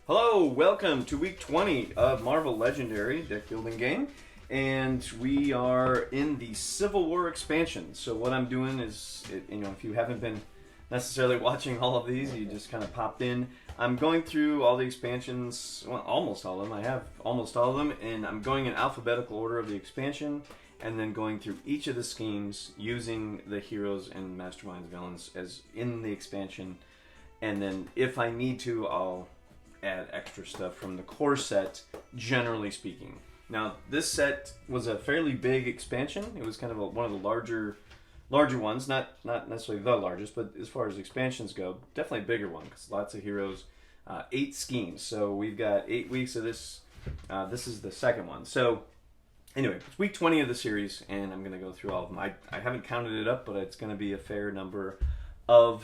Hello, welcome to week 20 of Marvel Legendary deck building game, and we are in the Civil War expansion. So what I'm doing is, if you haven't been necessarily watching all of these, you just kind of popped in. I'm going through all the expansions, well, almost all of them. I have almost all of them, and I'm going in alphabetical order of the expansion, and then going through each of the schemes using the heroes and Mastermind's villains as in the expansion, and then if I need to, I'll add extra stuff from the core set, generally speaking. Now, this set was a fairly big expansion. It was kind of one of the larger ones, not necessarily the largest, but as far as expansions go, definitely a bigger one because lots of heroes, 8 schemes. So we've got 8 weeks of this. This is the second one. So anyway, it's week 20 of the series, and I'm going to go through all of them. I haven't counted it up, but it's going to be a fair number of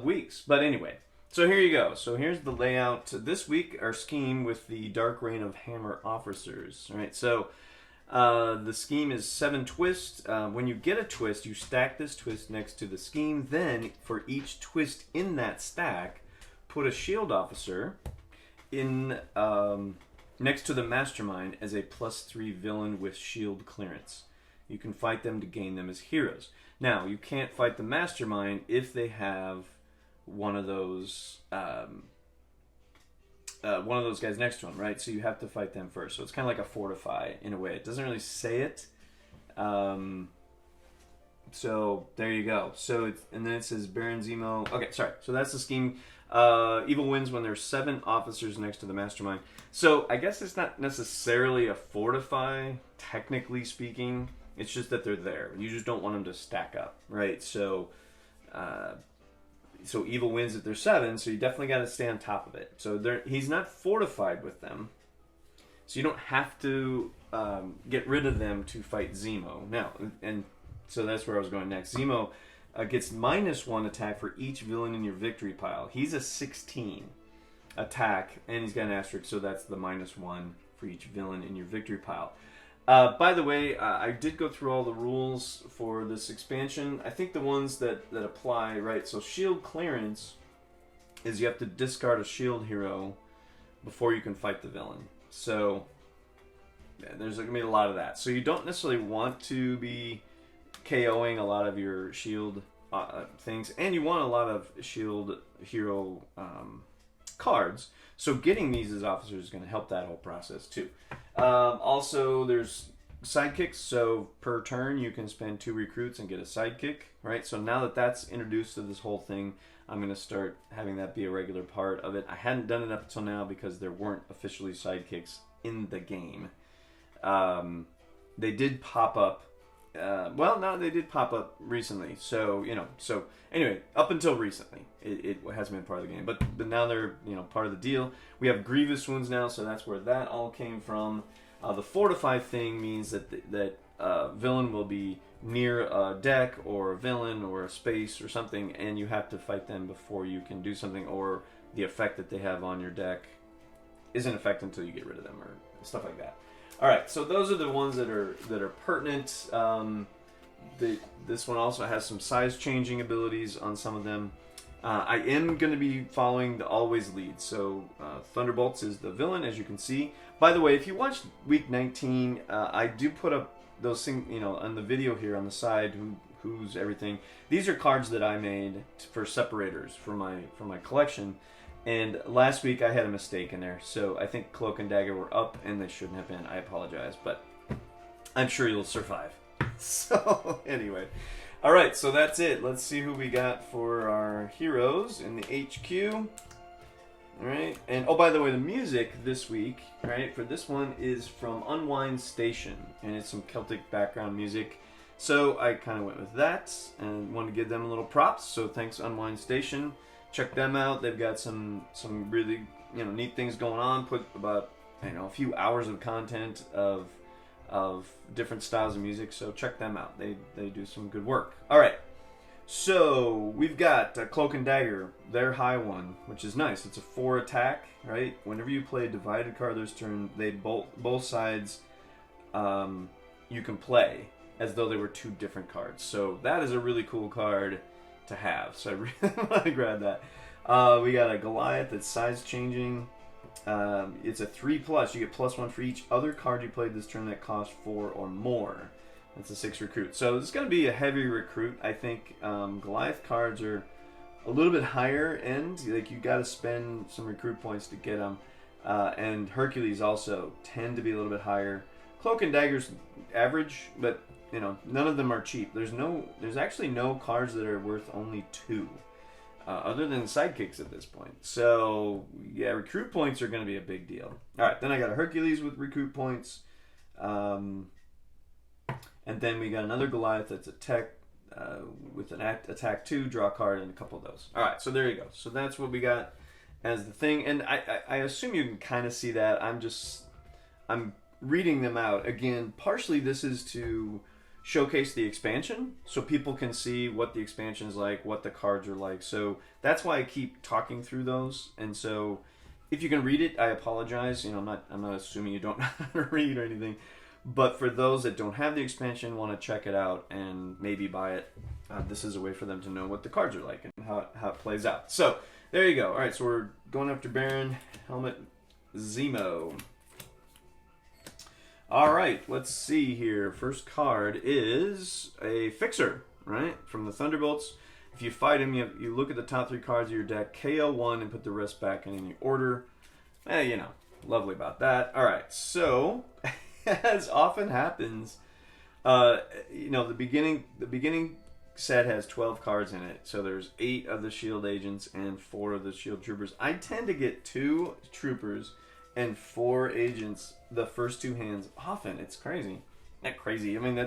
weeks. But anyway. So here you go. So here's the layout. This week, our scheme with the Dark Reign of Hammer Officers. All right, so the scheme is 7 twists. When you get a twist, you stack this twist next to the scheme. Then, for each twist in that stack, put a S.H.I.E.L.D. officer in next to the Mastermind as a +3 villain with S.H.I.E.L.D. clearance. You can fight them to gain them as heroes. Now, you can't fight the Mastermind if they have one of those guys next to him, right? So you have to fight them first. So it's kind of like a fortify in a way. It doesn't really say it. So there you go. So and then it says Baron Zemo. Okay, sorry. So that's the scheme. Evil wins when there's 7 officers next to the Mastermind. So I guess it's not necessarily a fortify, technically speaking. It's just that they're there. You just don't want them to stack up, right? So evil wins if there's 7, so you definitely got to stay on top of it. So he's not fortified with them, so you don't have to get rid of them to fight Zemo. Now, and so that's where I was going next. Zemo gets -1 attack for each villain in your victory pile. He's a 16 attack, and he's got an asterisk, so that's the -1 for each villain in your victory pile. By the way, I did go through all the rules for this expansion. I think the ones that apply, right? So S.H.I.E.L.D. clearance is you have to discard a S.H.I.E.L.D. hero before you can fight the villain. So there's going to be a lot of that. So you don't necessarily want to be KOing a lot of your S.H.I.E.L.D. Things, and you want a lot of S.H.I.E.L.D. hero cards. So getting these as officers is going to help that whole process too. Also, there's sidekicks. So per turn, you can spend 2 recruits and get a sidekick, right? So now that that's introduced to this whole thing, I'm going to start having that be a regular part of it. I hadn't done it up until now because there weren't officially sidekicks in the game. They did pop up. They did pop up recently. So, anyway, up until recently, it hasn't been part of the game. But now they're, part of the deal. We have Grievous wounds now, so that's where that all came from. The fortify thing means that villain will be near a deck or a villain or a space or something, and you have to fight them before you can do something, or the effect that they have on your deck isn't effective until you get rid of them or stuff like that. All right, so those are the ones that are pertinent. This one also has some size changing abilities on some of them. I am going to be following the always lead. So Thunderbolts is the villain, as you can see. By the way, if you watched week 19, I do put up those things, on the video here on the side. Who's everything? These are cards that I made for separators for my collection. And last week I had a mistake in there, so I think Cloak and Dagger were up, and they shouldn't have been. I apologize, but I'm sure you'll survive. So, anyway. Alright, so that's it. Let's see who we got for our heroes in the HQ. Alright, and by the way, the music this week, right, for this one is from Unwind Station, and it's some Celtic background music. So I kind of went with that, and wanted to give them a little props, so thanks Unwind Station. Check them out. They've got some really neat things going on. Put about a few hours of content of different styles of music. So check them out. They do some good work. All right. So we've got Cloak and Dagger. Their high one, which is nice. It's a 4 attack. Right. Whenever you play a divided card this turn, they both sides you can play as though they were 2 different cards. So that is a really cool card to have. So I really want to grab that. We got a Goliath that's size changing. It's a 3+. You get +1 for each other card you played this turn that cost 4 or more. That's a 6 recruit. So it's going to be a heavy recruit. I think Goliath cards are a little bit higher end. Like you got to spend some recruit points to get them. And Hercules also tend to be a little bit higher. Cloak and Dagger's average, but you know none of them are cheap. There's actually no cards that are worth only 2. Other than the Sidekicks at this point. So, yeah, recruit points are going to be a big deal. Alright, then I got a Hercules with recruit points. And then we got another Goliath that's a tech with an attack 2, draw a card, and a couple of those. Alright, so there you go. So that's what we got as the thing. And I assume you can kind of see that. I'm reading them out. Again, partially this is to showcase the expansion so people can see what the expansion is like, what the cards are like. So that's why I keep talking through those. And so if you can read it, I apologize. You know, I'm not assuming you don't know how to read or anything. But for those that don't have the expansion, want to check it out and maybe buy it, this is a way for them to know what the cards are like and how it plays out. So there you go. All right, so we're going after Baron, Helmut, Zemo. Alright, let's see here. First card is a Fixer, right? From the Thunderbolts. If you fight him, you look at the top 3 cards of your deck, KO 1, and put the rest back in any order. You know, lovely about that. Alright, so, as often happens, you know, the beginning set has 12 cards in it. So there's 8 of the S.H.I.E.L.D. agents and 4 of the S.H.I.E.L.D. troopers. I tend to get 2 troopers and 4 agents the first 2 hands often. It's crazy. Not crazy. I mean,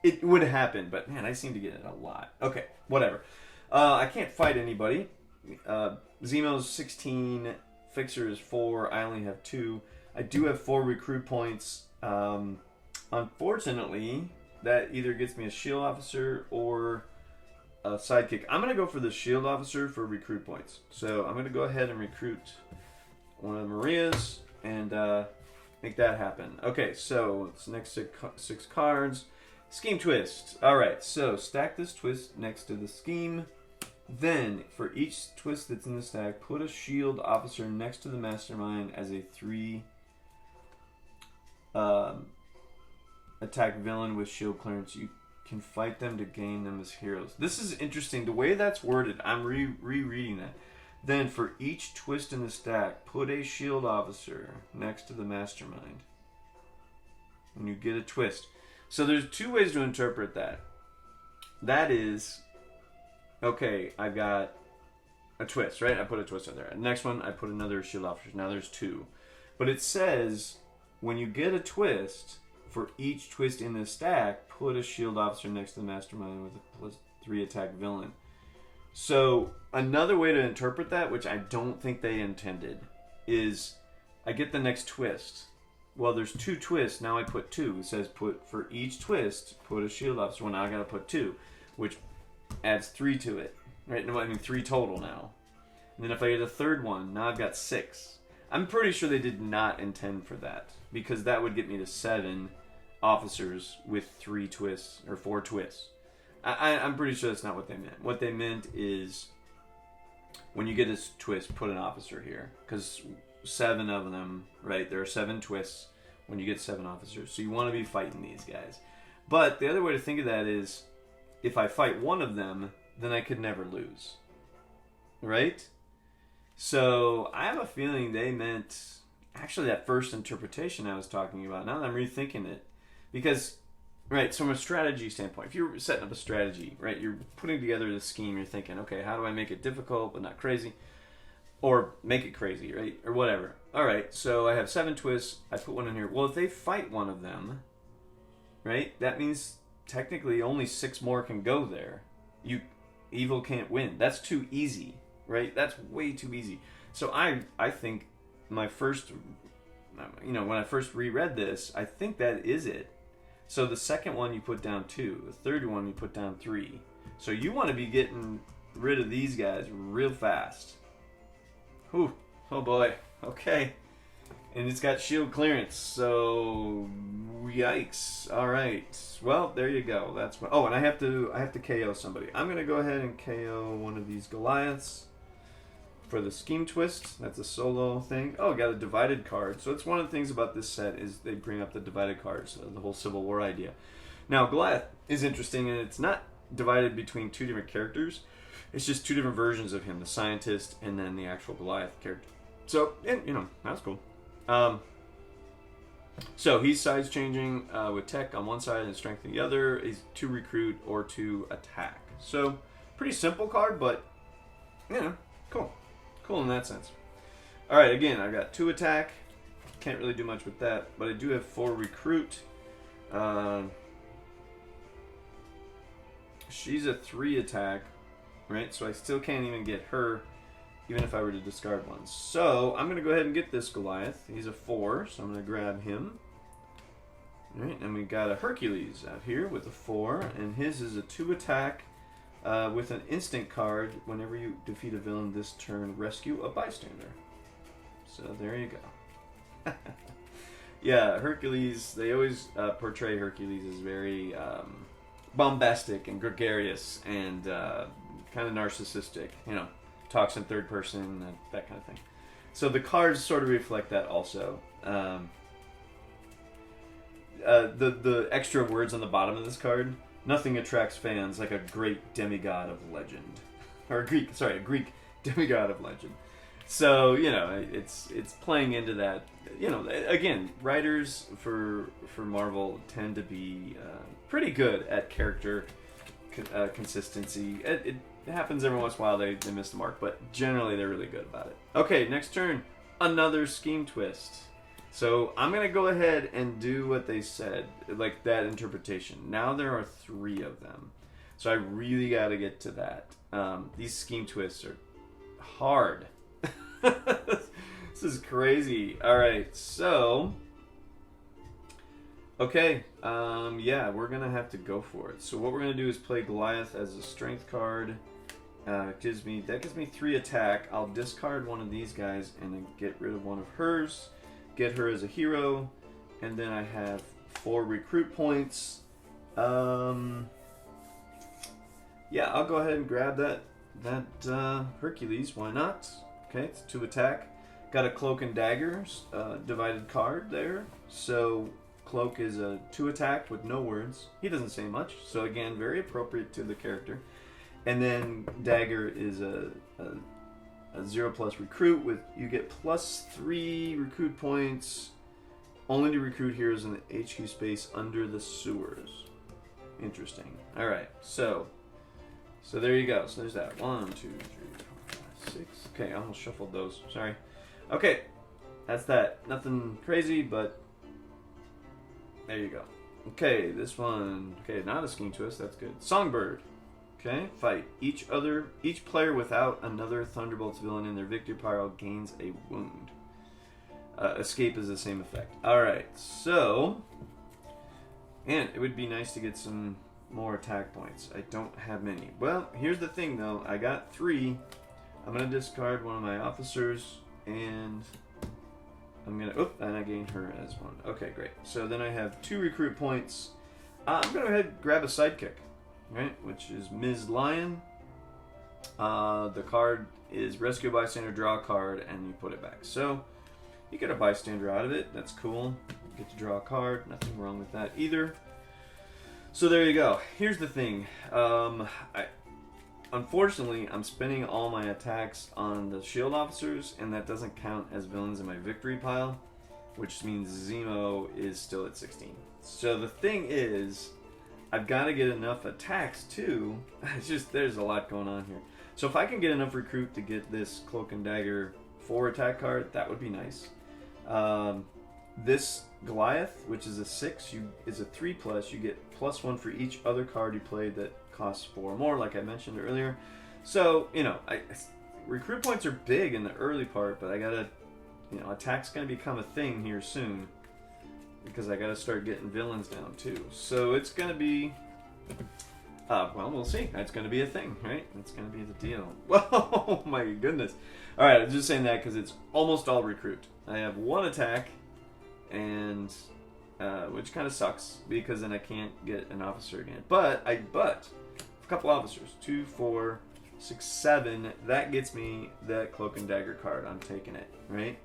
it would happen, but man, I seem to get it a lot. Okay, whatever. I can't fight anybody. Zemo's 16, Fixer is 4, I only have 2. I do have 4 recruit points. Unfortunately, that either gets me a S.H.I.E.L.D. officer or a sidekick. I'm going to go for the S.H.I.E.L.D. officer for recruit points. So I'm going to go ahead and recruit one of the Marias and make that happen. Okay, so it's next 6 cards. Scheme twist. Alright, so stack this twist next to the scheme. Then, for each twist that's in the stack, put a S.H.I.E.L.D. officer next to the Mastermind as a 3 attack villain with S.H.I.E.L.D. clearance. You can fight them to gain them as heroes. This is interesting. The way that's worded, I'm rereading that. Then, for each twist in the stack, put a S.H.I.E.L.D. officer next to the Mastermind. And you get a twist. So there's 2 ways to interpret that. That is, okay, I've got a twist, right? I put a twist in there. The next one, I put another S.H.I.E.L.D. officer. Now there's 2. But it says, when you get a twist, for each twist in the stack, put a S.H.I.E.L.D. officer next to the Mastermind with a +3 attack villain. So, another way to interpret that, which I don't think they intended, is I get the next twist. Well, there's 2 twists, now I put 2. It says for each twist, put a S.H.I.E.L.D. officer. Well, now I gotta put 2, which adds 3 to it. Right? No, I mean 3 total now. And then if I get a third one, now I've got 6. I'm pretty sure they did not intend for that, because that would get me to 7 officers with 3 twists, or 4 twists. I'm pretty sure that's not what they meant. What they meant is, when you get this twist, put an officer here. Because 7 of them, right? There are 7 twists when you get 7 officers. So you want to be fighting these guys. But the other way to think of that is, if I fight one of them, then I could never lose. Right? So I have a feeling they meant, actually that first interpretation I was talking about. Now that I'm rethinking it. Because, right, so from a strategy standpoint, if you're setting up a strategy, right, you're putting together the scheme, you're thinking, okay, how do I make it difficult but not crazy? Or make it crazy, right? Or whatever. Alright, so I have 7 twists, I put one in here. Well, if they fight one of them, right, that means technically only 6 more can go there. Evil can't win. That's too easy, right? That's way too easy. So I think my first, when I first reread this, I think that is it. So the second one you put down 2. The third one you put down 3. So you want to be getting rid of these guys real fast. Whew. Oh boy. Okay. And it's got S.H.I.E.L.D. clearance. So yikes. Alright. Well, there you go. That's what. Oh, and I have to KO somebody. I'm gonna go ahead and KO one of these Goliaths. for the Scheme Twist. That's a solo thing. Oh, got a divided card. So it's one of the things about this set is they bring up the divided cards, the whole Civil War idea. Now, Goliath is interesting, and it's not divided between two different characters. It's just two different versions of him, the scientist and then the actual Goliath character. So, and, you know, that's cool. So he's sides changing with tech on one side and strength on the other. He's to recruit or to attack. So, pretty simple card, but, you know, cool. Cool in that sense. Alright, again, I got 2 attack. Can't really do much with that, but I do have 4 recruit. She's a 3 attack, right? So I still can't even get her, even if I were to discard one. So I'm going to go ahead and get this Goliath. He's a 4, so I'm going to grab him. Alright, and we got a Hercules out here with a 4, and his is a 2 attack with an instant card. Whenever you defeat a villain this turn, rescue a bystander. So there you go. Yeah, Hercules, they always portray Hercules as very bombastic and gregarious and kind of narcissistic, you know, talks in third person, that kind of thing. So the cards sort of reflect that also. The extra words on the bottom of this card, nothing attracts fans like a great demigod of legend. Or a Greek demigod of legend. So, you know, it's playing into that. You know, again, writers for Marvel tend to be pretty good at character consistency. It happens every once in a while they miss the mark, but generally they're really good about it. Okay, next turn, another Scheme Twist. So I'm going to go ahead and do what they said, like that interpretation. Now there are 3 of them. So I really got to get to that. These Scheme Twists are hard. This is crazy. Alright, so... Okay, yeah, we're going to have to go for it. So what we're going to do is play Goliath as a strength card. That gives me 3 attack. I'll discard one of these guys and then get rid of one of hers. Get her as a hero. And then I have 4 recruit points. Yeah, I'll go ahead and grab that Hercules. Why not? Okay, it's 2 attack. Got a Cloak and Dagger divided card there. So Cloak is a 2 attack with no words. He doesn't say much. So again, very appropriate to the character. And then Dagger is a 0+ recruit with, you get +3 recruit points only to recruit heroes in the HQ space under the sewers. Interesting. Alright, so there you go. So there's that. 1, 2, 3, 4, 5, 6. Okay, I almost shuffled those. Sorry. Okay, that's that. Nothing crazy, but there you go. Okay, this one. Okay, not a Scheme Twist. That's good. Songbird. Okay, fight. Each player without another Thunderbolts villain in their victory pile gains a wound. Escape is the same effect. Alright, so... And it would be nice to get some more attack points. I don't have many. Well, here's the thing though. I got 3. I'm going to discard one of my officers, and I'm going to... Oop, and I gain her as 1. Okay, great. So then I have 2 recruit points. I'm going to go ahead and grab a Sidekick. Right, which is Ms. Lion. The card is rescue a bystander, draw a card, and you put it back. So you get a bystander out of it. That's cool. You get to draw a card. Nothing wrong with that either. So there you go. Here's the thing. Unfortunately, I'm spending all my attacks on the S.H.I.E.L.D. officers, and that doesn't count as villains in my victory pile, which means Zemo is still at 16. So the thing is, I've got to get enough attacks too. It's just, there's a lot going on here. So if I can get enough recruit to get this Cloak and Dagger 4 attack card, that would be nice. This Goliath, which is a 6, is a 3+. You get +1 for each other card you play that costs 4 more, like I mentioned earlier. So, you know, recruit points are big in the early part, but I gotta, you know, attack's gonna become a thing here soon. Because I gotta start getting villains down too. So it's gonna be... well, we'll see. It's gonna be a thing, right? It's gonna be the deal. Whoa, my goodness. Alright, I'm just saying that because it's almost all recruit. I have 1 attack, and... which kind of sucks, because then I can't get an officer again. But a couple officers. 2, 4, 6, 7. That gets me that Cloak and Dagger card. I'm taking it, right?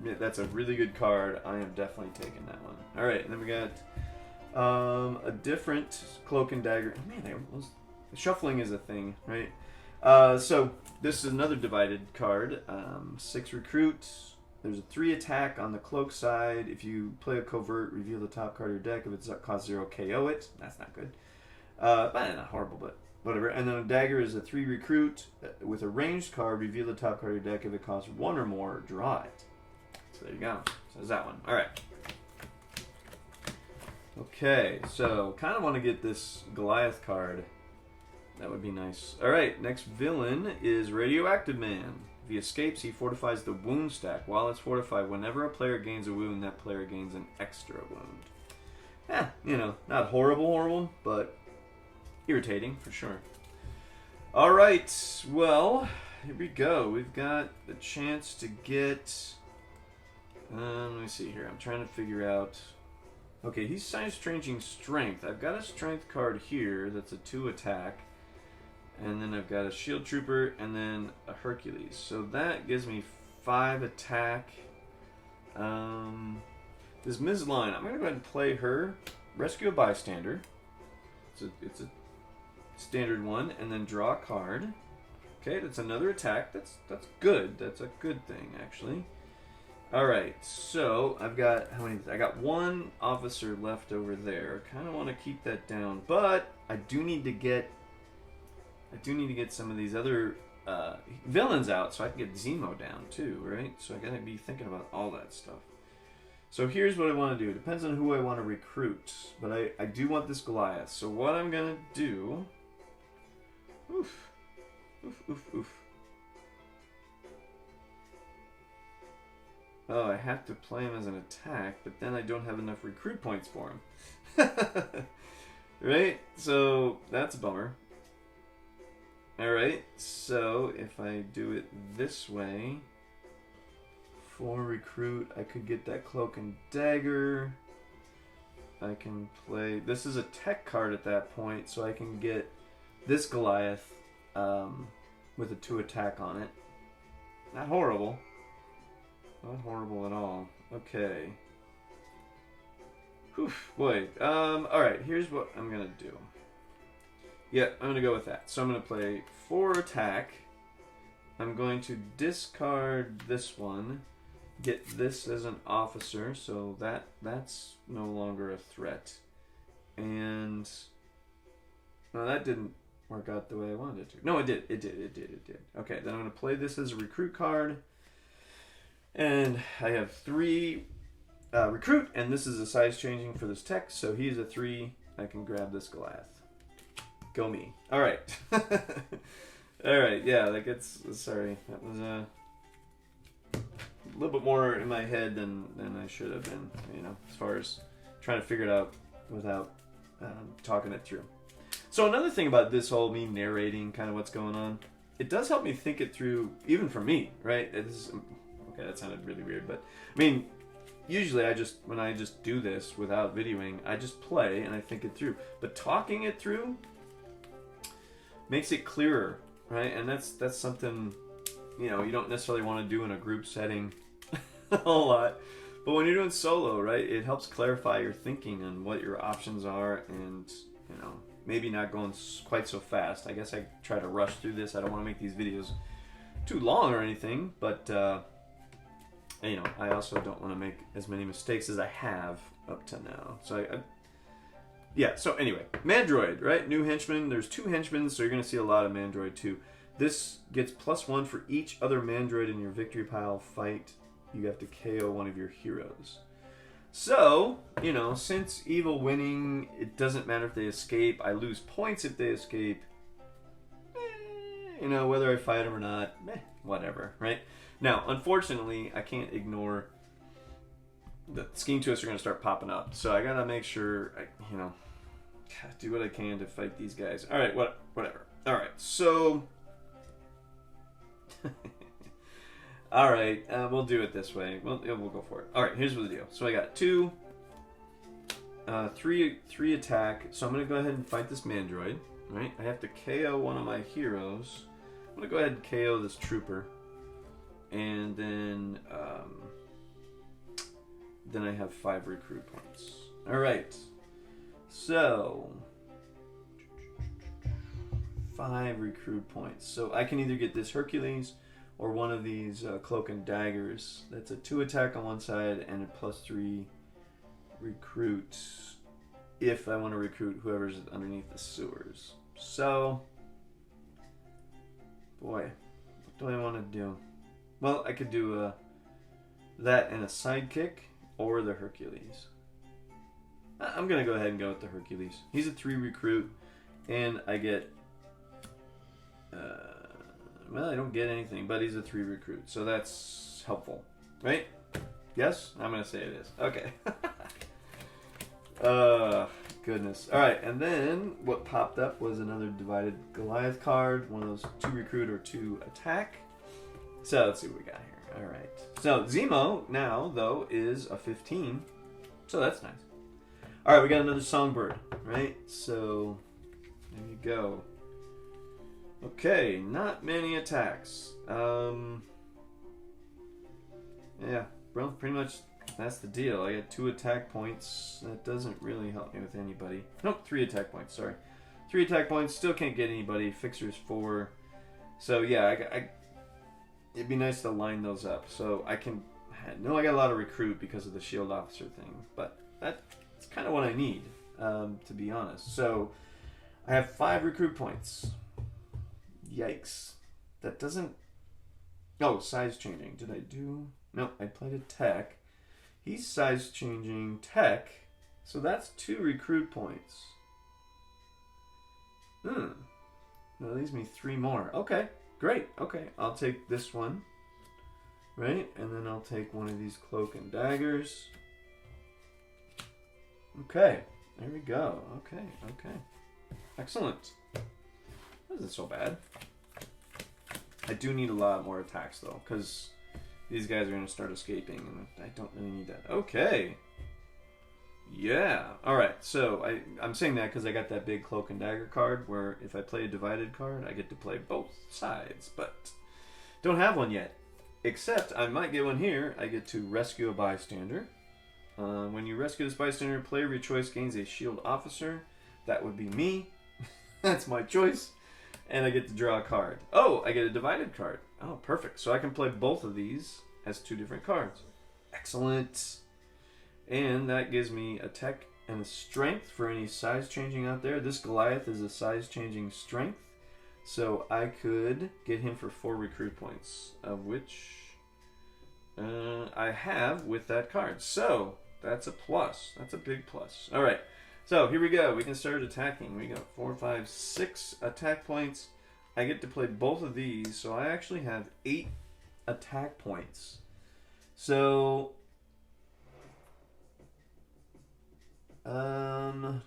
That's a really good card. I am definitely taking that one. All right, and then we got a different Cloak and Dagger. Man, shuffling is a thing, right? So this is another divided card. 6 recruit. There's a 3 attack on the Cloak side. If you play a covert, reveal the top card of your deck. If it's cost 0, KO it. That's not good. But not horrible, but whatever. And then a Dagger is a 3 recruit with a ranged card. Reveal the top card of your deck. If it costs 1 or more, draw it. So there you go. So there's that one. All right. Okay, so kind of want to get this Goliath card. That would be nice. All right, next villain is Radioactive Man. If he escapes, he fortifies the wound stack. While it's fortified, whenever a player gains a wound, that player gains an extra wound. You know, not horrible, but irritating for sure. All right, well, here we go. We've got the chance to get... let me see here. I'm trying to figure out... Okay, he's size-changing strength. I've got a strength card here that's a 2 attack. And then I've got a shield trooper and then a Hercules. So that gives me 5 attack. This Ms. Line, I'm going to go ahead and play her. Rescue a bystander. It's a standard one. And then draw a card. Okay, that's another attack. That's good. That's a good thing, actually. Alright, so I've got, how many? I got 1 officer left over there. Kind of want to keep that down, but I do need to get some of these other villains out so I can get Zemo down too, right? So I gotta be thinking about all that stuff. So here's what I want to do. It depends on who I want to recruit, but I do want this Goliath. So what I'm gonna do... Oof. Oh, I have to play him as an attack, but then I don't have enough recruit points for him. Right? So, that's a bummer. Alright, so if I do it this way, for recruit, I could get that Cloak and Dagger. I can play... This is a tech card at that point, so I can get this Goliath with a 2 attack on it. Not horrible. Not horrible at all. Okay. Whew, boy. Alright, here's what I'm going to do. Yeah, I'm going to go with that. So I'm going to play 4 attack. I'm going to discard this one. Get this as an officer, so that's no longer a threat. And... No, that didn't work out the way I wanted it to. No, it did. It did. Okay, then I'm going to play this as a recruit card. And I have 3 recruit, and this is a size changing for this tech, so he's a 3. I can grab this Goliath. Go me. Alright. Alright, yeah, like sorry. That was a little bit more in my head than I should have been, you know, as far as trying to figure it out without talking it through. So another thing about this whole me narrating kind of what's going on, it does help me think it through, even for me, right? Okay, that sounded really weird, but I mean, usually when I just do this without videoing, I just play and I think it through. But talking it through makes it clearer, right? And that's something, you know, you don't necessarily want to do in a group setting a whole lot. But when you're doing solo, right, it helps clarify your thinking and what your options are, and, you know, maybe not going quite so fast. I guess I try to rush through this. I don't want to make these videos too long or anything, but you know, I also don't want to make as many mistakes as I have up to now. So yeah, so anyway, Mandroid, right? New henchman. There's 2 henchmen, so you're going to see a lot of Mandroid too. This gets +1 for each other Mandroid in your victory pile fight. You have to KO one of your heroes. So, you know, since evil winning, it doesn't matter if they escape. I lose points if they escape. You know, whether I fight them or not, whatever, right? Now, unfortunately, I can't ignore the scheme twists are going to start popping up. So I got to make sure, you know, do what I can to fight these guys. All right, whatever. All right, so... All right, we'll do it this way. We'll go for it. All right, here's what the deal. So I got 3 attack. So I'm going to go ahead and fight this Mandroid. right? I have to KO one of my heroes. I'm going to go ahead and KO this trooper. And then I have 5 recruit points. Alright. So 5 recruit points. So I can either get this Hercules or one of these Cloak and Daggers. That's a 2 attack on one side and a +3 recruit if I want to recruit whoever's underneath the sewers. So, boy, what do I want to do? Well, I could do that and a Sidekick or the Hercules. I'm going to go ahead and go with the Hercules. He's a 3 recruit and I get... well, I don't get anything, but he's a 3 recruit, so that's helpful, right? Yes? I'm going to say it is. Okay. Goodness. Alright, and then what popped up was another divided Goliath card, one of those 2 recruit or 2 attack. So let's see what we got here. Alright. So Zemo now, though, is a 15, so that's nice. Alright, we got another Songbird, right? So there you go. Okay, not many attacks. Yeah, well, pretty much that's the deal. I got 2 attack points. That doesn't really help me with anybody. Nope, 3 attack points, sorry. 3 attack points, still can't get anybody. Fixer's 4. So yeah, it'd be nice to line those up. So I can... I know I got a lot of recruit because of the S.H.I.E.L.D. officer thing, but that's kind of what I need, to be honest. So I have 5 recruit points. Yikes. That doesn't... Oh, size changing. Did I do... No, I played a tech. He's size changing tech. So that's 2 recruit points. That leaves me 3 more. Okay, great. Okay, I'll take this one. Right? And then I'll take one of these Cloak and Daggers. Okay, there we go. Okay. Excellent. That isn't so bad. I do need a lot more attacks though, because these guys are going to start escaping, and I don't really need that. Okay. Yeah. Alright, so I'm saying that because I got that big Cloak and Dagger card, where if I play a divided card, I get to play both sides, but don't have one yet. Except, I might get one here. I get to rescue a bystander. When you rescue this bystander, player of your choice gains a S.H.I.E.L.D. officer. That would be me. That's my choice. And I get to draw a card. Oh, I get a divided card. Oh, perfect. So I can play both of these as 2 different cards. Excellent. And that gives me a tech and a strength for any size changing out there. This Goliath is a size changing strength. So I could get him for 4 recruit points, of which I have with that card. So that's a plus. That's a big plus. All right. So here we go. We can start attacking. We got 4, 5, 6 attack points. I get to play both of these, so I actually have 8 attack points. So I'm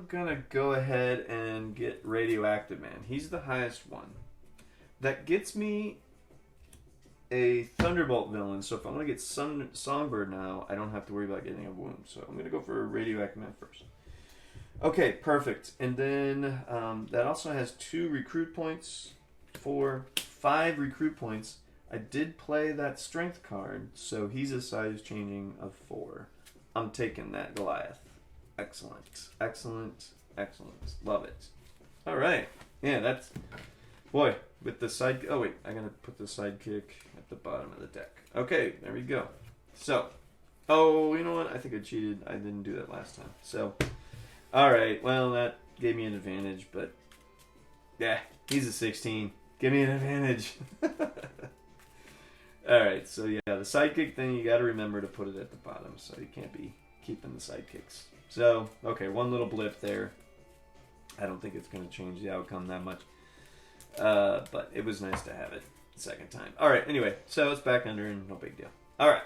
gonna go ahead and get Radioactive Man. He's the highest one. That gets me a Thunderbolt villain, so if I want to get Songbird now, I don't have to worry about getting a wound. So I'm going to go for Radioactive Man first. Okay, perfect. And then that also has 2 recruit points, 4, 5 recruit points. I did play that strength card, so he's a size changing of 4. I'm taking that Goliath. Excellent. Love it. All right. Yeah, that's... Boy, with the side... Oh, wait. I got to put the sidekick at the bottom of the deck. Okay, there we go. So... Oh, you know what? I think I cheated. I didn't do that last time. So... Alright, well, that gave me an advantage, but... Yeah, he's a 16. Give me an advantage. Alright, so yeah, the sidekick thing, you got to remember to put it at the bottom, so you can't be keeping the sidekicks. So, okay, one little blip there. I don't think it's going to change the outcome that much. But it was nice to have it the second time. Alright, anyway, so it's back under and no big deal. Alright,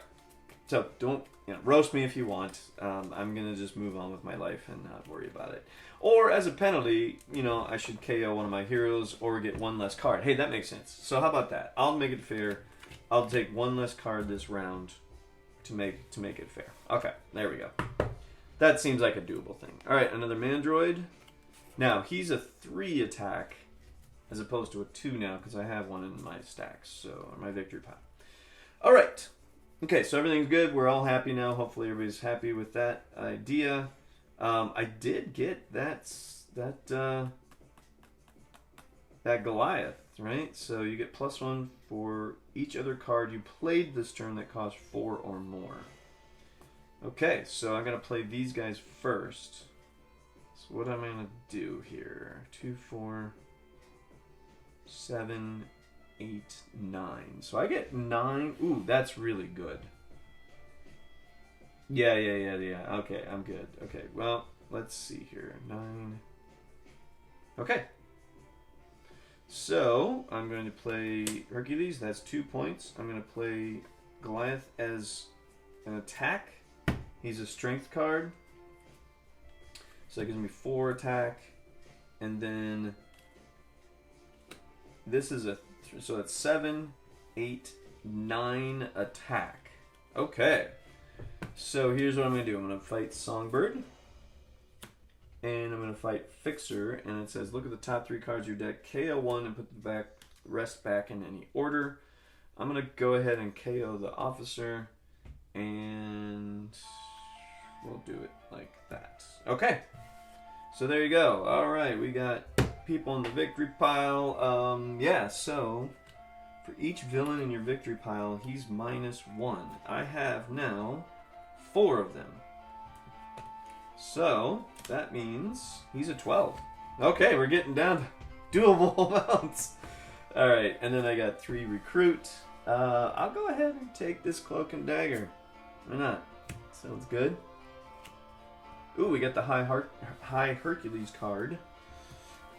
so don't roast me if you want. I'm going to just move on with my life and not worry about it. Or as a penalty, I should KO one of my heroes or get one less card. Hey, that makes sense. So how about that? I'll make it fair. I'll take one less card this round to make it fair. Okay, there we go. That seems like a doable thing. Alright, another Mandroid. Now, he's a 3 attack as opposed to a 2 now because I have one in my stacks, so my victory pile. All right. Okay, so everything's good. We're all happy now. Hopefully everybody's happy with that idea. I did get that Goliath, right? So you get +1 for each other card you played this turn that cost 4 or more. Okay, so I'm going to play these guys first. So what am I going to do here? 2, 4, 7, 8, 9. So I get 9. Ooh, that's really good. Yeah. Okay, I'm good. Okay, well, let's see here. 9. Okay. So, I'm going to play Hercules. That's 2 points. I'm going to play Goliath as an attack. He's a strength card. So that gives me 4 attack. And then this is so that's 7, 8, 9 attack. Okay. So here's what I'm going to do. I'm going to fight Songbird. And I'm going to fight Fixer. And it says, look at the top 3 cards of your deck. KO 1 and put the rest back in any order. I'm going to go ahead and KO the officer. And we'll do it like that. Okay. So there you go. All right. We got people in the victory pile. Yeah, so for each villain in your victory pile, he's -1. I have now 4 of them. So that means he's a 12. Okay, we're getting down to doable amounts. All right, and then I got 3 recruit. I'll go ahead and take this Cloak and Dagger. Why not? Sounds good. Ooh, we got the high Hercules card.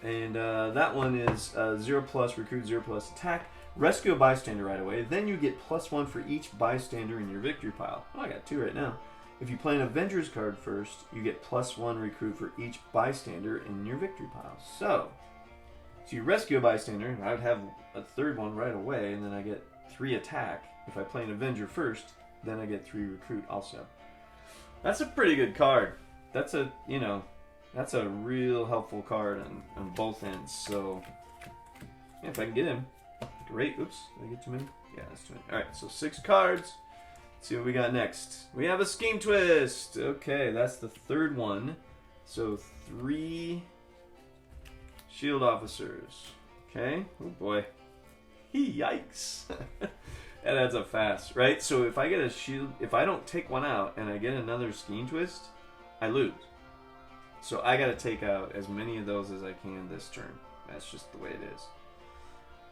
And that one is 0+ recruit, 0+ attack. Rescue a bystander right away. Then you get +1 for each bystander in your victory pile. Oh, I got 2 right now. If you play an Avengers card first, you get +1 recruit for each bystander in your victory pile. So you rescue a bystander. I would have a 3rd one right away, and then I get 3 attack. If I play an Avenger first, then I get 3 recruit also. That's a pretty good card. That's a real helpful card on both ends. So yeah, if I can get him, great. Oops, did I get too many? Yeah, that's too many. All right, so 6 cards. Let's see what we got next. We have a Scheme Twist. Okay, that's the 3rd one. So 3 shield officers. Okay. Oh boy. Yikes. That adds up fast, right? So if I get a shield, if I don't take one out and I get another Scheme Twist, I lose. So I gotta take out as many of those as I can this turn. That's just the way it is.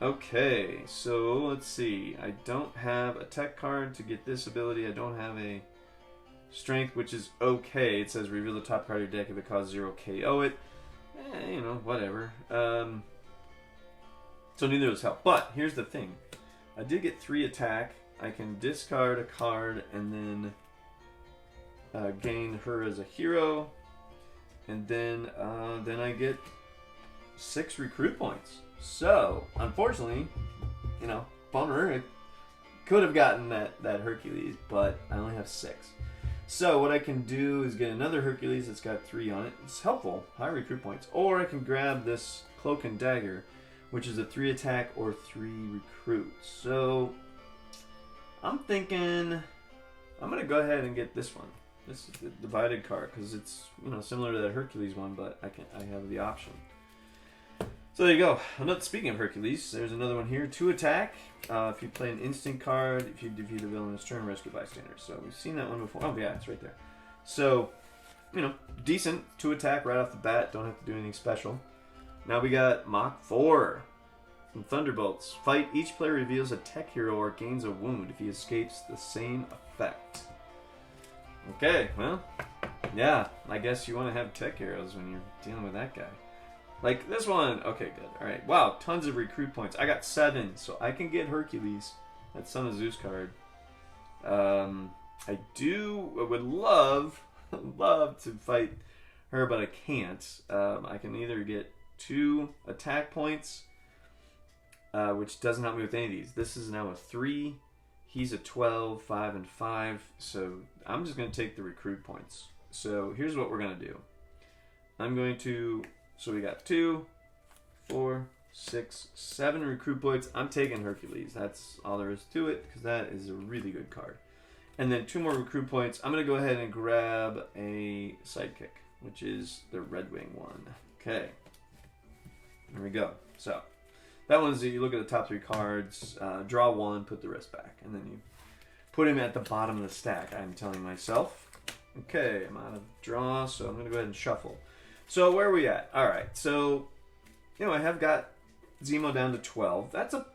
Okay, so let's see. I don't have a tech card to get this ability. I don't have a strength, which is okay. It says reveal the top card of your deck if it causes 0 KO it. Whatever. So neither of those help. But here's the thing. I did get 3 attack. I can discard a card and then gain her as a hero. And then I get 6 recruit points. So, unfortunately, bummer. I could have gotten that Hercules, but I only have 6. So what I can do is get another Hercules that's got 3 on it. It's helpful, high recruit points. Or I can grab this Cloak and Dagger, which is a 3 attack or 3 recruit. So I'm thinking I'm going to go ahead and get this one. This is the divided card because it's similar to that Hercules one, but I have the option. So there you go. Speaking of Hercules, there's another one here. 2 attack. If you play an instant card, if you defeat a villain in his turn, rescue bystander. So we've seen that one before. Oh yeah, it's right there. So, decent. 2 attack right off the bat. Don't have to do anything special. Now we got Mach 4 from Thunderbolts. Fight. Each player reveals a tech hero or gains a wound if he escapes the same effect. Okay, well, yeah. I guess you want to have tech heroes when you're dealing with that guy. Like this one. Okay, good. All right. Wow, tons of recruit points. I got 7, so I can get Hercules. That Son of Zeus card. I would love to fight her, but I can't. I can either get 2 attack points, which doesn't help me with any of these. This is now a 3. He's a 12, 5, and 5. So I'm just going to take the recruit points. So here's what we're going to do. I'm going to So we got 2, 4, 6, 7 recruit points. I'm taking Hercules. That's all there is to it, because that is a really good card. And then 2 more recruit points. I'm going to go ahead and grab a Sidekick, which is the Red Wing one. Okay. There we go. So, that one's, you look at the top 3 cards, draw 1, put the rest back. And then you put him at the bottom of the stack, I'm telling myself. Okay, I'm out of draw, so I'm going to go ahead and shuffle. So, where are we at? Alright, so, you know, I have got Zemo down to 12. That's a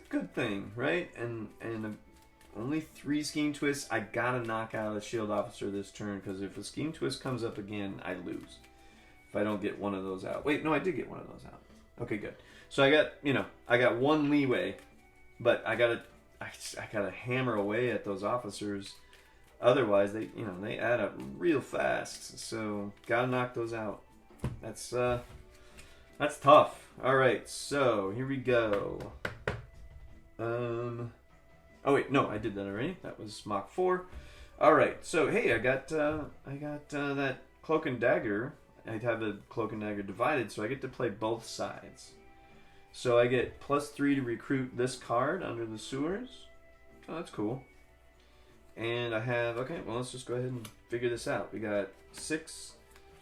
good thing, right? And only 3 scheme twists. I gotta knock out a shield officer this turn, because if a scheme twist comes up again, I lose. If I don't get one of those out. Wait, no, I did get one of those out. Okay, good. So I got 1 leeway, but I gotta hammer away at those officers. Otherwise, they add up real fast. So gotta knock those out. That's tough. All right, so here we go. Oh wait, no, I did that already. That was Mach 4. All right, so hey, I got that Cloak and Dagger. I have the Cloak and Dagger divided, so I get to play both sides. So I get +3 to recruit this card under the sewers. Oh, that's cool. And I have, okay, well, let's just go ahead and figure this out. We got 6,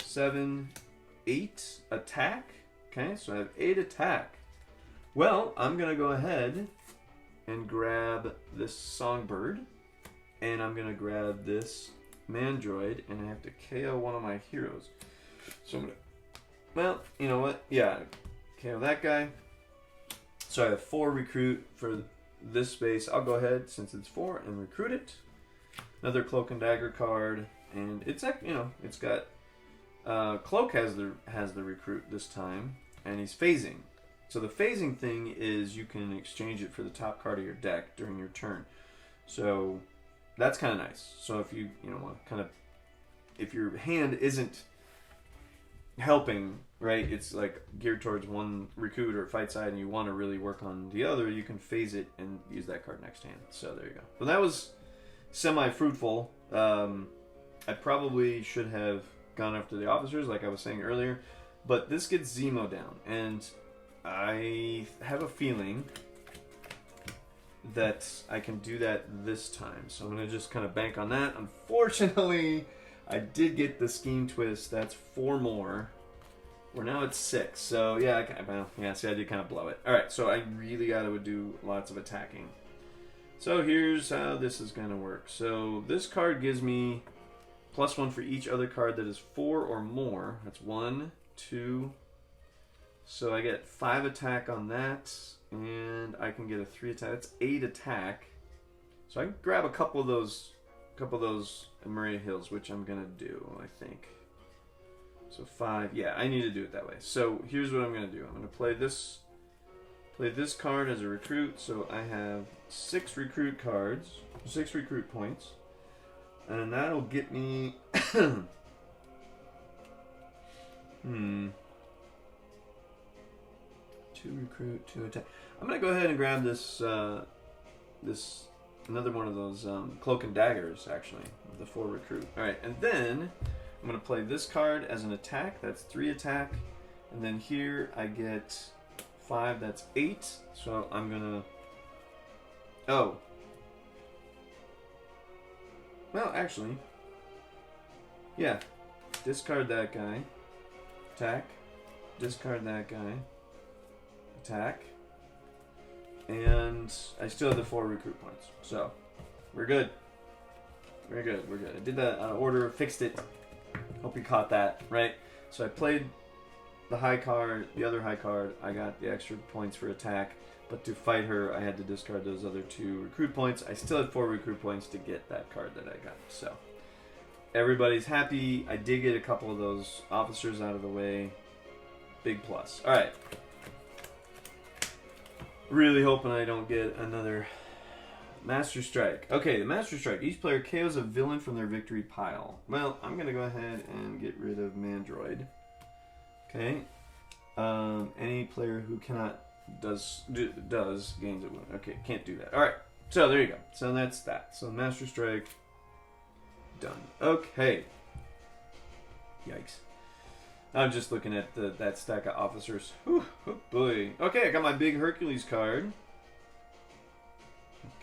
7, 8 attack. Okay, so I have 8 attack. Well, I'm going to go ahead and grab this Songbird. And I'm going to grab this Mandroid. And I have to KO one of my heroes. So I'm going to, well, you know what? Yeah, KO that guy. So I have 4 recruit for this space. I'll go ahead, since it's 4, and recruit it. Another Cloak and Dagger card. And it's, it's got... Cloak has the recruit this time, and he's phasing. So the phasing thing is you can exchange it for the top card of your deck during your turn. So that's kind of nice. So if you if your hand isn't helping, right, it's like geared towards one recruit or fight side, and you want to really work on the other, you can phase it and use that card next hand. So there you go. Well, that was semi-fruitful. I probably should have gone after the officers, like I was saying earlier, but this gets Zemo down, and I have a feeling that I can do that this time. So I'm going to just kind of bank on that. Unfortunately, I did get the scheme twist. That's 4 more. We're now at 6. So yeah, see, I did kind of blow it. All right, so I really got to do lots of attacking. So here's how this is going to work. So this card gives me +1 for each other card that is 4 or more. That's 1, 2. So I get 5 attack on that, and I can get a 3 attack. That's 8 attack. So I can grab a couple of those Maria Hills, which I'm gonna do, I think. So 5. Yeah, I need to do it that way. So here's what I'm gonna do. I'm gonna play this card as a recruit. So I have 6 recruit cards, 6 recruit points. And that'll get me 2 recruit, 2 attack. I'm gonna go ahead and grab this another one of those Cloak and Daggers, actually, the 4 recruit. Alright, and then I'm gonna play this card as an attack. That's 3 attack. And then here I get 5, that's 8. So I'm gonna well, actually, yeah, discard that guy, attack, discard that guy, attack, and I still have the 4 recruit points, so we're good. We're good. I did that order, fixed it. Hope you caught that, right? So I played the high card, the other high card, I got the extra points for attack. But to fight her, I had to discard those other 2 recruit points. I still had 4 recruit points to get that card that I got. So, everybody's happy. I did get a couple of those officers out of the way. Big plus. Alright. Really hoping I don't get another Master Strike. Okay, the Master Strike. Each player KOs a villain from their victory pile. Well, I'm going to go ahead and get rid of Mandroid. Okay. Any player who cannot... does gains a win. Okay, can't do that. Alright, so there you go. So that's that. So Master Strike, done. Okay. Yikes. I'm just looking at that stack of officers. Whew, oh boy. Okay, I got my big Hercules card.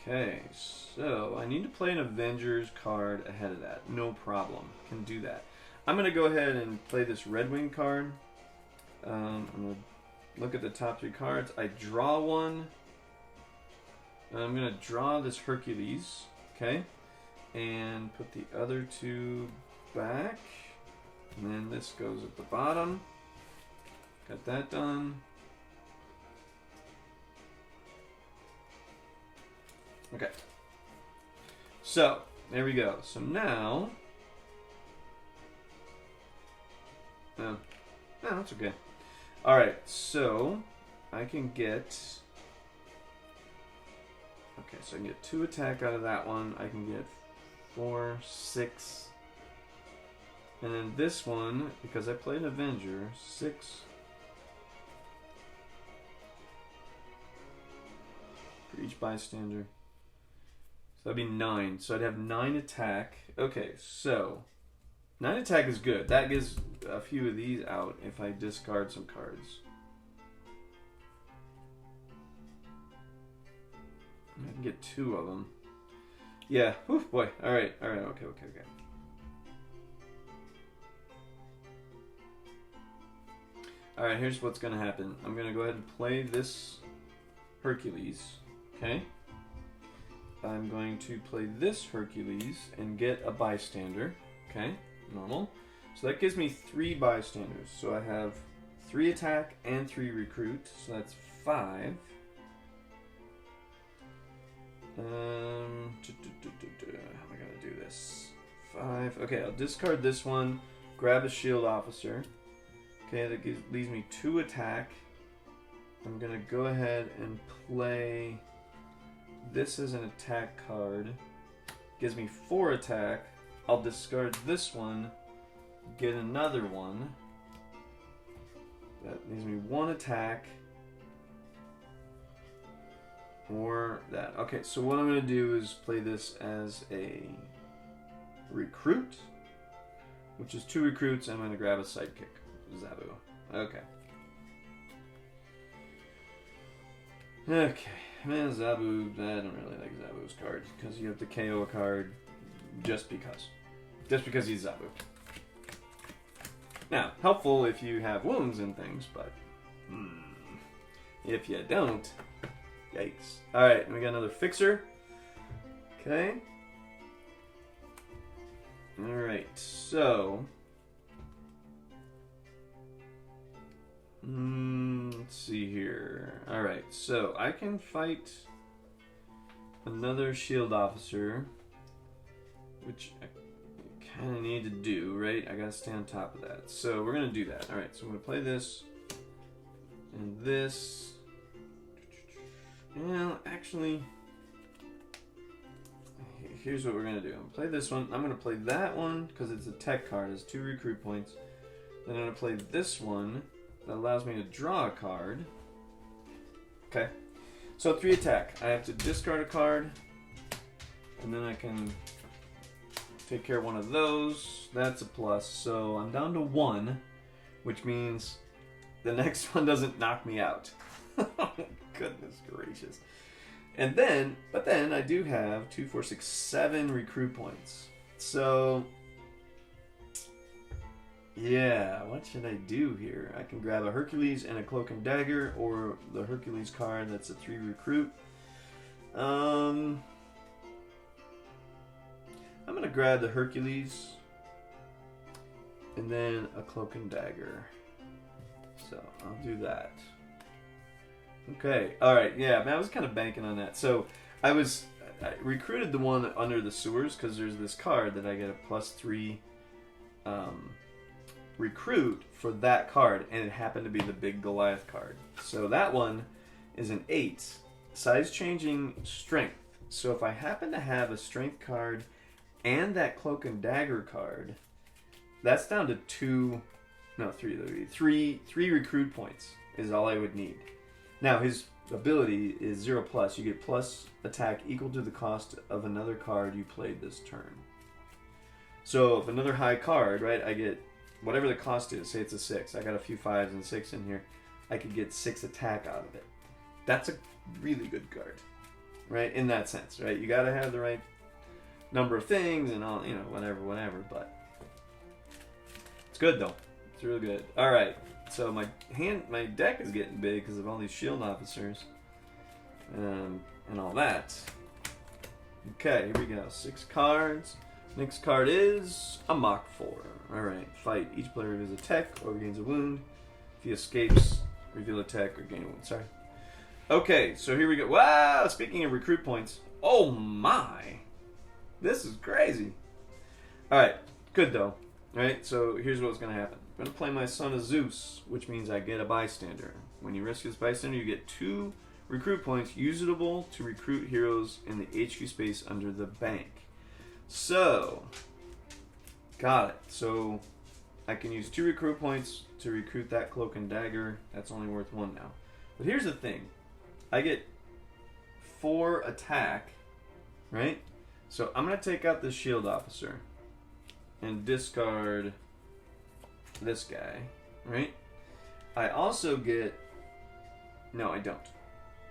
Okay, so I need to play an Avengers card ahead of that. No problem. Can do that. I'm going to go ahead and play this Red Wing card. I'm going to look at the top 3 cards. I draw one. I'm going to draw this Hercules. Okay. And put the other 2 back. And then this goes at the bottom. Got that done. Okay. So, there we go. So now... No, that's okay. Alright, so I can get... Okay, so I can get 2 attack out of that one. I can get 4, 6... And then this one, because I played an Avenger, 6. For each bystander. So that'd be 9. So I'd have 9 attack. Okay, so 9 attack is good. That gives a few of these out if I discard some cards. I can get 2 of them. Yeah, oof, boy. Alright, okay. Alright, here's what's going to happen. I'm going to go ahead and play this Hercules. Okay? I'm going to play this Hercules and get a bystander. Okay? Normal. So that gives me 3 bystanders. So I have 3 attack and 3 recruit. So that's 5. How am I going to do this? 5. Okay, I'll discard this one. Grab a shield officer. Okay, that leaves me 2 attack. I'm going to go ahead and play this as an attack card. Gives me 4 attack. I'll discard this one. Get another one. That leaves me 1 attack. Or that. Okay, so what I'm going to do is play this as a recruit. Which is 2 recruits. I'm going to grab a sidekick. Zabu. Okay. Okay. Man, Zabu, I don't really like Zabu's card. Because you have to KO a card just because. Just because he's Zabu. Now, helpful if you have wounds and things, but... if you don't... Yikes. Alright, we got another fixer. Okay. Alright, so... let's see here. Alright, so I can fight another shield officer, which I kind of need to do, right? I gotta stay on top of that. So we're gonna do that. Alright, so I'm gonna play this and this. Well, actually, here's what we're gonna do. I'm gonna play this one. I'm gonna play that one because it's a tech card. It's 2 recruit points. Then I'm gonna play this one. That allows me to draw a card. Okay. So 3 attack. I have to discard a card. And then I can take care of one of those. That's a plus. So I'm down to 1. Which means the next one doesn't knock me out. Oh, goodness gracious. And then, but then I do have 2, 4, 6, 7 recruit points. So... yeah, what should I do here? I can grab a Hercules and a Cloak and Dagger, or the Hercules card that's a 3 recruit. I'm going to grab the Hercules and then a Cloak and Dagger. So, I'll do that. Okay, alright, yeah, man, I was kind of banking on that. So, I recruited the one under the sewers because there's this card that I get a +3 recruit for that card, and it happened to be the big Goliath card. So that one is an 8. Size changing strength. So if I happen to have a strength card and that Cloak and Dagger card, that's down to 3 recruit points is all I would need. Now his ability is 0+. You get plus attack equal to the cost of another card you played this turn. So if another high card, right, I get whatever the cost is, say it's a 6. I got a few 5s and 6 in here. I could get 6 attack out of it. That's a really good card, right? In that sense, right? You got to have the right number of things and all, whatever. But it's good though. It's really good. All right. So my deck is getting big because of all these shield officers, and all that. Okay, here we go. 6 cards. Next card is a Mach 4. Alright, fight. Each player reveals a tech or gains a wound. If he escapes, reveal a tech or gain a wound. Sorry. Okay, so here we go. Wow, speaking of recruit points. Oh my! This is crazy. Alright, good though. Alright, so here's what's going to happen. I'm going to play my Son of Zeus, which means I get a bystander. When you rescue this bystander, you get 2 recruit points usable to recruit heroes in the HQ space under the bank. So, got it. So, I can use 2 recruit points to recruit that Cloak and Dagger. That's only worth 1 now. But here's the thing. I get 4 attack, right? So, I'm going to take out the shield officer and discard this guy, right? I also get... No, I don't.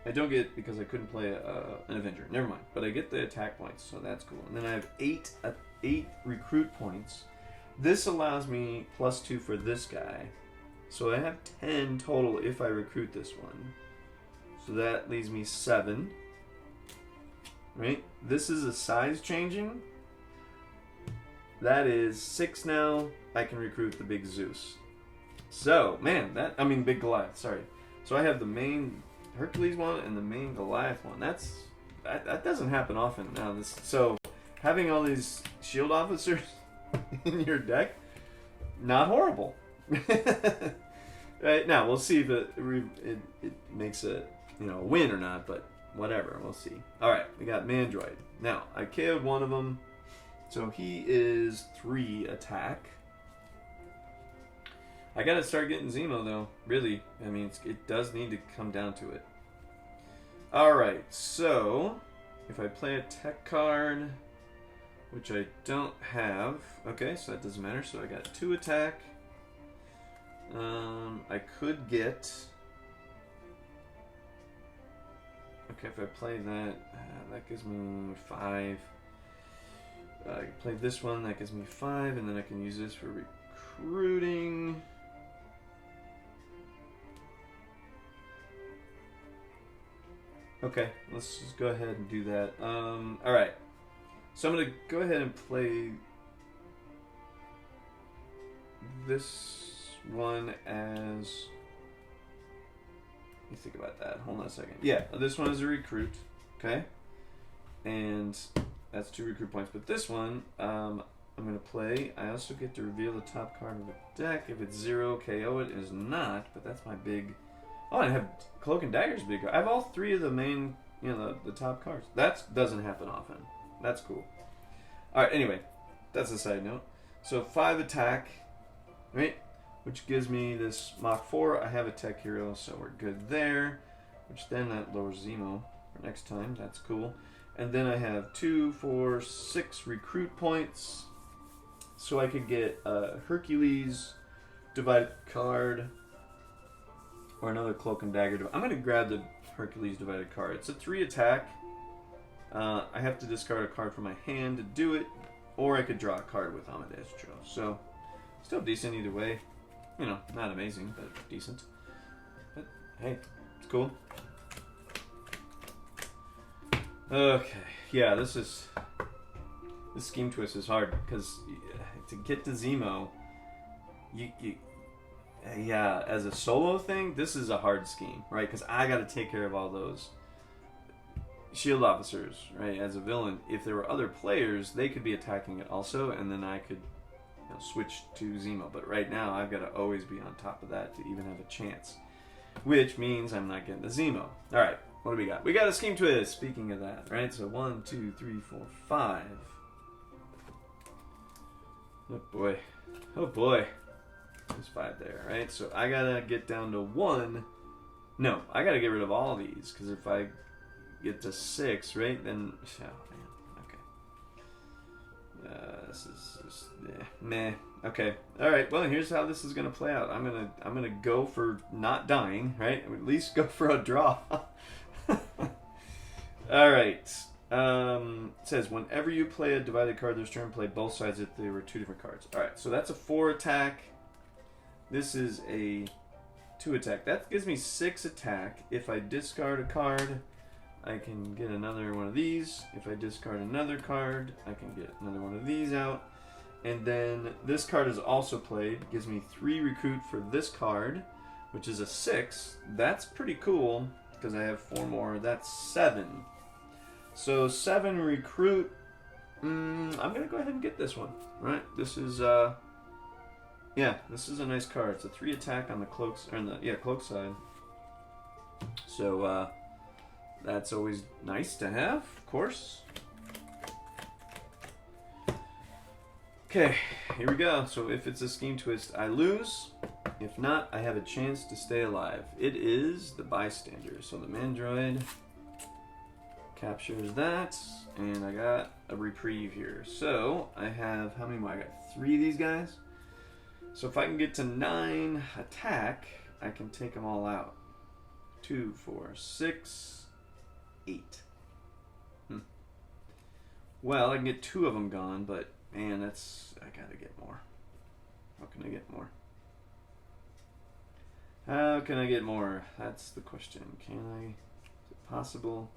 I don't get because I couldn't play an Avenger. Never mind. But I get the attack points, so that's cool. And then I have 8 recruit points. This allows me +2 for this guy. So I have 10 total if I recruit this one. So that leaves me 7. Right? This is a size changing. That is 6 now. I can recruit the big Zeus. So, man, big Goliath, sorry. So I have the main Hercules one and the main Goliath one. That doesn't happen often now. So having all these shield officers in your deck, not horrible. Right now we'll see if it makes a win or not, but whatever, we'll see. All right, we got Mandroid. Now I KO'd one of them, so he is 3 attack. I gotta start getting Zemo though, really. I mean, it does need to come down to it. Alright, so if I play a tech card, which I don't have, okay, so that doesn't matter. So I got 2 attack. I could get... Okay, if I play that, that gives me 5. I can play this one, that gives me 5, and then I can use this for recruiting. Okay, let's just go ahead and do that. Alright, so I'm going to go ahead and play this one as... Let me think about that. Hold on a second. Yeah, this one is a recruit, okay? And that's 2 recruit points. But this one, I'm going to play. I also get to reveal the top card of the deck. If it's 0, KO it. Is not, but that's my big... Oh, I have Cloak and Dagger's big card. I have all 3 of the main, the top cards. That doesn't happen often. That's cool. Alright, anyway, that's a side note. So 5 attack, right? Which gives me this Mach 4. I have a tech hero, so we're good there. Which then that lowers Zemo for next time. That's cool. And then I have 2, 4, 6 recruit points. So I could get a Hercules divided card. Or another Cloak and Dagger. I'm going to grab the Hercules divided card. It's a 3 attack. I have to discard a card from my hand to do it. Or I could draw a card with Amadeus. So, still decent either way. Not amazing, but decent. But, hey, it's cool. Okay, yeah, this scheme twist is hard. Because to get to Zemo, yeah, as a solo thing, this is a hard scheme, right? Because I got to take care of all those shield officers, right? As a villain, if there were other players, they could be attacking it also, and then I could switch to Zemo. But right now, I've got to always be on top of that to even have a chance, which means I'm not getting the Zemo. All right, what do we got? We got a scheme twist. Speaking of that, right? So 1, 2, 3, 4, 5. Oh boy, oh boy. There's 5 there, right? So I gotta get down to 1. No, I gotta get rid of all these, because if I get to 6, right, then... Oh, man, This is just, meh. Okay. All right. Well, here's how this is gonna play out. I'm gonna go for not dying, right? At least go for a draw. All right. It says whenever you play a divided card this turn, play both sides if they were two different cards. All right. So that's a 4 attack. This is a 2 attack. That gives me 6 attack. If I discard a card, I can get another one of these. If I discard another card, I can get another one of these out. And then this card is also played. Gives me 3 recruit for this card, which is a 6. That's pretty cool because I have 4 more. That's 7. So 7 recruit. I'm going to go ahead and get this one. Right? This is, yeah, this is a nice card. It's a 3 attack on the Cloak's, or the, Cloak side. So, that's always nice to have, of course. Okay, here we go. So if it's a scheme twist, I lose. If not, I have a chance to stay alive. It is the bystander. So the Mandroid captures that, and I got a reprieve here. So I have, how many more? I got 3 of these guys. So if I can get to 9 attack, I can take them all out. 2, 4, 6, 8. Well, I can get 2 of them gone, but man, I gotta get more. How can I get more? How can I get more? That's the question. Can I? Is it possible?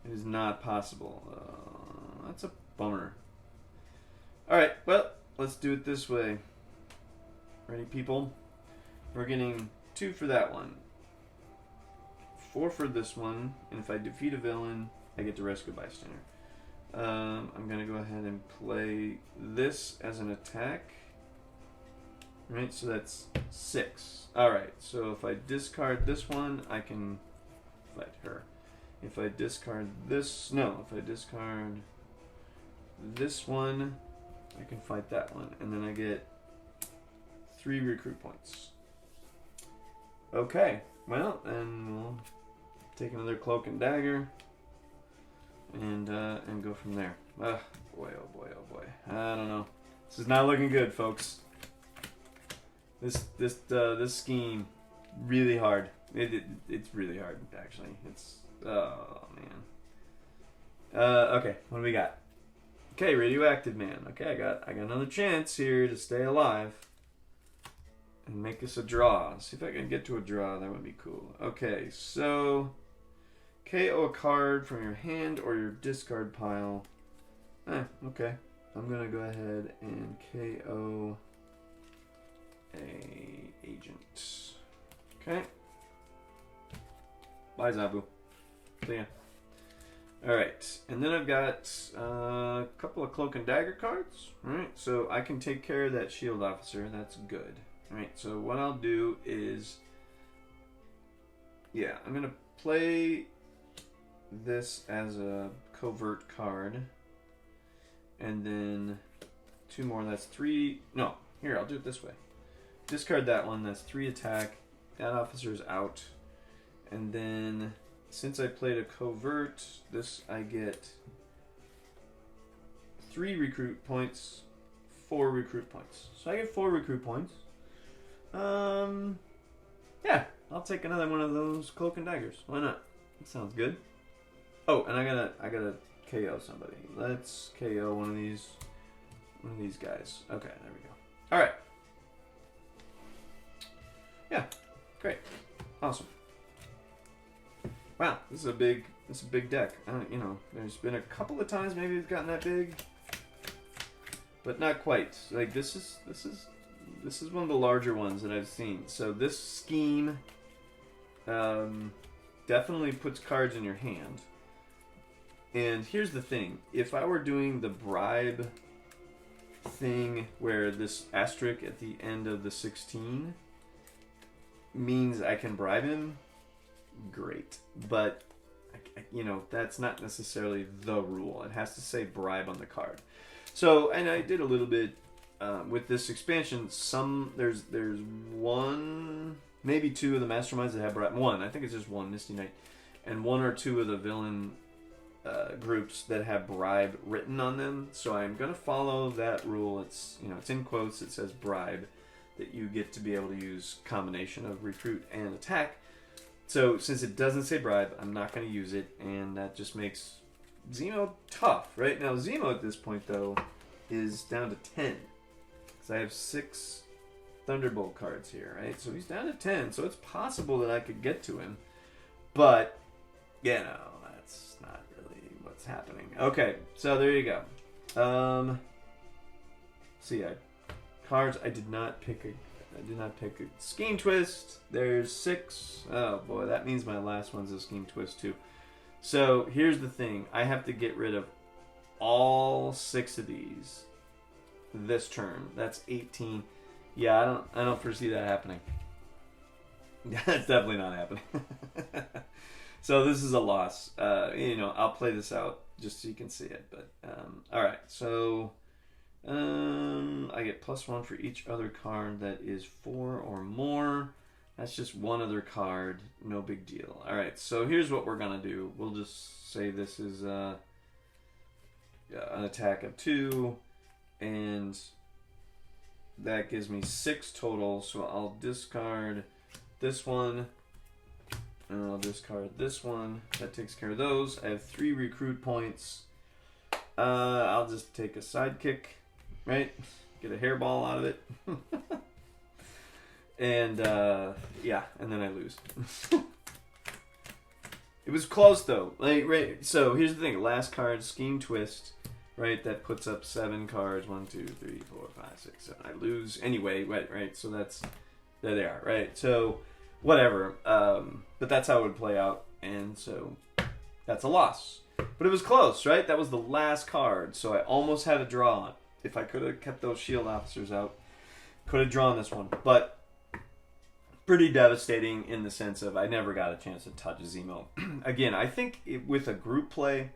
It is not possible. That's a bummer. Alright, well, let's do it this way. Ready, people? We're getting 2 for that one. 4 for this one, and if I defeat a villain, I get to rescue a bystander. I'm going to go ahead and play this as an attack. Right, so that's 6. Alright, so if I discard this one, I can fight her. If I discard this, no, if I discard this one, I can fight that one. And then I get 3 recruit points. Okay, well, then we'll take another Cloak and Dagger and go from there. Boy, oh boy, oh boy. I don't know. This is not looking good, folks. This scheme really hard. It's really hard, actually. It's oh man. Okay, what do we got? Okay, Radioactive Man. Okay, I got another chance here to stay alive and make us a draw. See if I can get to a draw. That would be cool. Okay, so KO a card from your hand or your discard pile. Okay. I'm gonna go ahead and KO a agent. Okay. Bye, Zabu. See ya. Alright, and then I've got a couple of Cloak and Dagger cards. Alright, so I can take care of that shield officer. That's good. Alright, so what I'll do is, yeah, I'm going to play this as a covert card. And then 2 more, that's 3. No, here, I'll do it this way. Discard that one, that's 3 attack. That officer's out. And then, since I played a covert, this I get 3 recruit points, 4 recruit points. So I get 4 recruit points. Yeah, I'll take another one of those Cloak and Daggers. Why not? That sounds good. Oh, and I gotta KO somebody. Let's KO one of these guys. Okay, there we go. All right. Yeah, great, awesome. Wow, this is a big deck. You know, there's been a couple of times maybe it's gotten that big, but not quite. Like this is one of the larger ones that I've seen. So this scheme definitely puts cards in your hand. And here's the thing: if I were doing the bribe thing, where this asterisk at the end of the 16 means I can bribe him, great. But you know, that's not necessarily the rule. It has to say bribe on the card. So, and I did a little bit with this expansion. There's 1, maybe 2 of the Masterminds that have bribe. 1, I think it's just 1, Misty Knight, and 1 or 2 of the villain groups that have bribe written on them. So I'm going to follow that rule. It's, you know, it's in quotes. It says bribe, that you get to be able to use combination of recruit and attack. So since it doesn't say bribe, I'm not going to use it, and that just makes Zemo tough. Right now, Zemo at this point though is down to 10 because I have 6 Thunderbolt cards here. Right, so he's down to 10. So it's possible that I could get to him, but you know, that's not really what's happening. Okay, so there you go. See, cards. I did not pick a Scheme Twist. There's 6. Oh boy, that means my last one's a Scheme Twist too. So here's the thing: I have to get rid of all 6 of these this turn. That's 18. Yeah, I don't foresee that happening. That's definitely not happening. So this is a loss. You know, I'll play this out just so you can see it. But all right, so I get +1 for each other card that is 4 or more. That's just one other card. No big deal. All right, so here's what we're gonna do. We'll just say this is an attack of 2, and that gives me 6 total. So I'll discard this one, and I'll discard this one. That takes care of those. I have 3 recruit points. I'll just take a sidekick, right? Get a hairball out of it. And yeah, and then I lose. It was close though. Like, right, so here's the thing: last card, Scheme Twist, right? That puts up 7 cards. 1, 2, 3, 4, 5, 6, 7. I lose anyway, right? So that's, there they are, right? So whatever. But that's how it would play out, and so that's a loss. But it was close, right? That was the last card, so I almost had a draw. If I could have kept those shield officers out, could have drawn this one, but pretty devastating in the sense of I never got a chance to touch Zemo. Again, I think with a group play,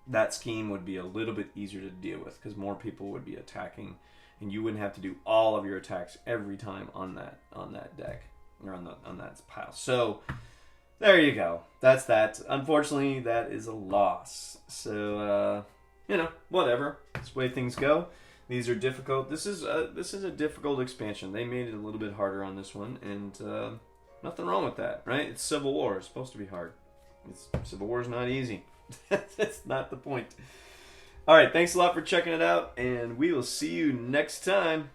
that scheme would be a little bit easier to deal with because more people would be attacking, and you wouldn't have to do all of your attacks every time on that deck or on that pile. So there you go. That's that. Unfortunately, that is a loss. So you know, whatever. That's the way things go. These are difficult. This is a difficult expansion. They made it a little bit harder on this one, and nothing wrong with that, right? It's Civil War. It's supposed to be hard. Civil War is not easy. That's not the point. All right, thanks a lot for checking it out, and we will see you next time.